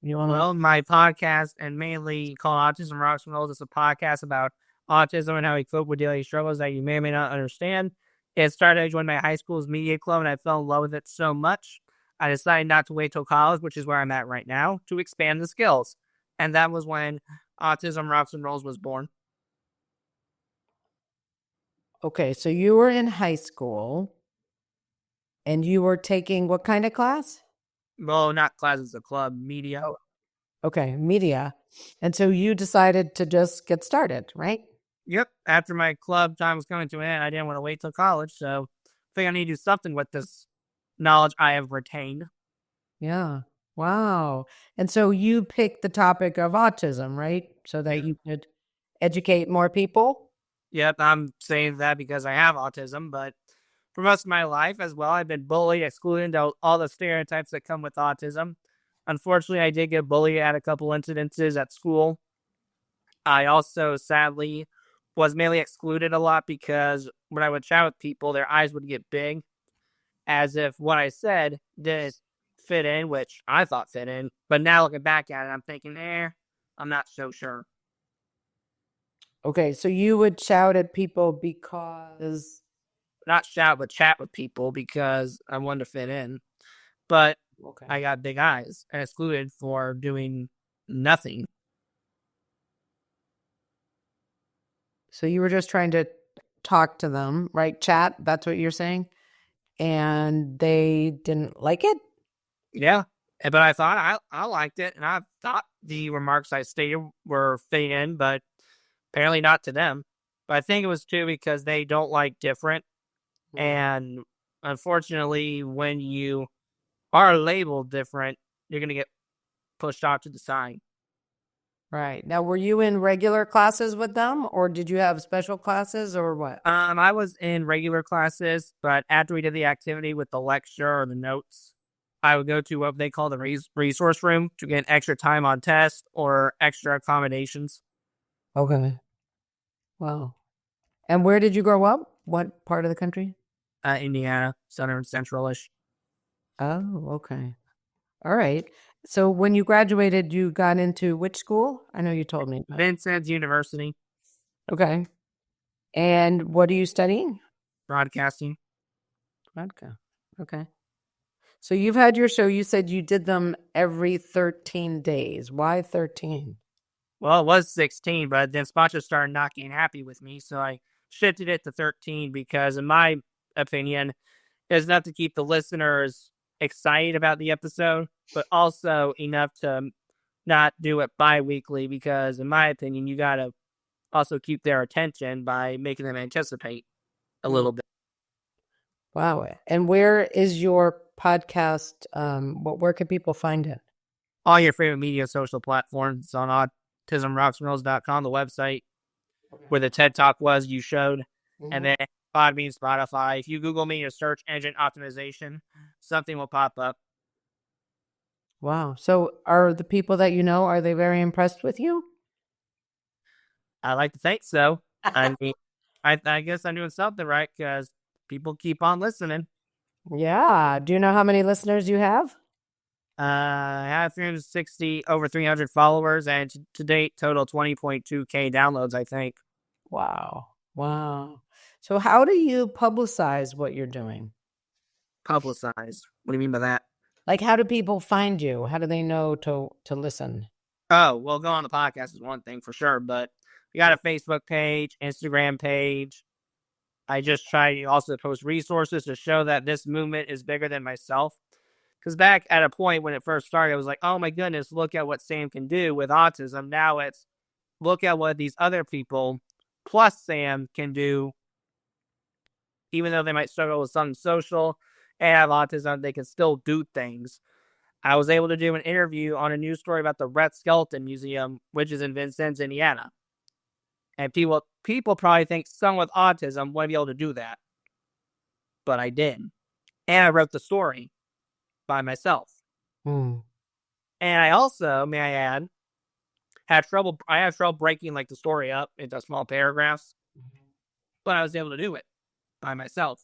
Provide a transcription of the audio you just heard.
You want to? Well, my podcast, and mainly called Autism Rocks and Rolls, is a podcast about autism and how we cope with daily struggles that you may or may not understand. It started, I joined my high school's media club, and I fell in love with it so much, I decided not to wait till college, which is where I'm at right now, to expand the skills. And that was when Autism Rocks and Rolls was born. Okay, so you were in high school and you were taking what kind of class? Well, not classes, a club, media. Oh, okay, media. And so you decided to just get started, right? Yep. After my club time was coming to an end, I didn't want to wait till college, so I think I need to do something with this knowledge I have retained. Yeah. Wow. And so you picked the topic of autism, right? So that Yep. you could educate more people? Yep, I'm saying that because I have autism, but for most of my life as well, I've been bullied, excluded, all the stereotypes that come with autism. Unfortunately, I did get bullied at a couple incidences at school. I also, sadly, was mainly excluded a lot because when I would chat with people, their eyes would get big, as if what I said didn't fit in, which I thought fit in. But now looking back at it, I'm thinking, I'm not so sure. Okay, so you would shout at people because Not shout, but chat with people because I wanted to fit in. But okay. I got big eyes and excluded for doing nothing. So you were just trying to talk to them, right? Chat, that's what you're saying? And they didn't like it? Yeah. But I thought I liked it, and I thought the remarks I stated were fitting in, but apparently not to them. But I think it was too because they don't like different. Mm. And unfortunately, when you are labeled different, you're going to get pushed off to the side. Right. Now, were you in regular classes with them or did you have special classes or what? I was in regular classes, but after we did the activity with the lecture or the notes, I would go to what they call the resource room to get extra time on test or extra accommodations. Okay. Wow. And where did you grow up? What part of the country? Indiana, Southern Centralish. Oh, okay. All right. So when you graduated, you got into which school? I know you told me, but Vincent's University, okay. And what are you studying? broadcasting. Vodka. Okay. So you've had your show. You said you did them every 13 days. Why 13? Well, it was 16, but then sponsors started not getting happy with me, so I shifted it to 13 because, in my opinion, it's enough to keep the listeners excited about the episode, but also enough to not do it bi-weekly because, in my opinion, you got to also keep their attention by making them anticipate a Mm. little bit. Wow. And where is your podcast? Where can people find it? All your favorite media social platforms on autismrocksandrolls.com, the website Okay. where the TED Talk was you showed, and Mhm. then Podbean, Spotify. If you Google me or search engine optimization, something will pop up. Wow. So are the people that you know, are they very impressed with you? I like to think so. I mean, I guess I'm doing something right because people keep on listening. Yeah. Do you know how many listeners you have? I have 360 over 300 followers, and to date, total 20.2K downloads. I think Wow. Wow. So how do you publicize what you're doing? publicized. What do you mean by that? Like how do people find you? How do they know to listen? Oh, well, go on the podcast is one thing for sure, but we got a Facebook page, Instagram page. I just try to also post resources to show that this movement is bigger than myself. Because back at a point when it first started, I was like, oh my goodness, look at what Sam can do with autism. Now it's look at what these other people plus Sam can do, even though they might struggle with something social and have autism, they can still do things. I was able to do an interview on a news story about the Rhett Skeleton Museum, which is in Vincennes, Indiana. And people probably think someone with autism wouldn't be able to do that, but I did. And I wrote the story by myself. Hmm. And I also, may I add, had trouble. I had trouble breaking like the story up into small paragraphs, but I was able to do it by myself.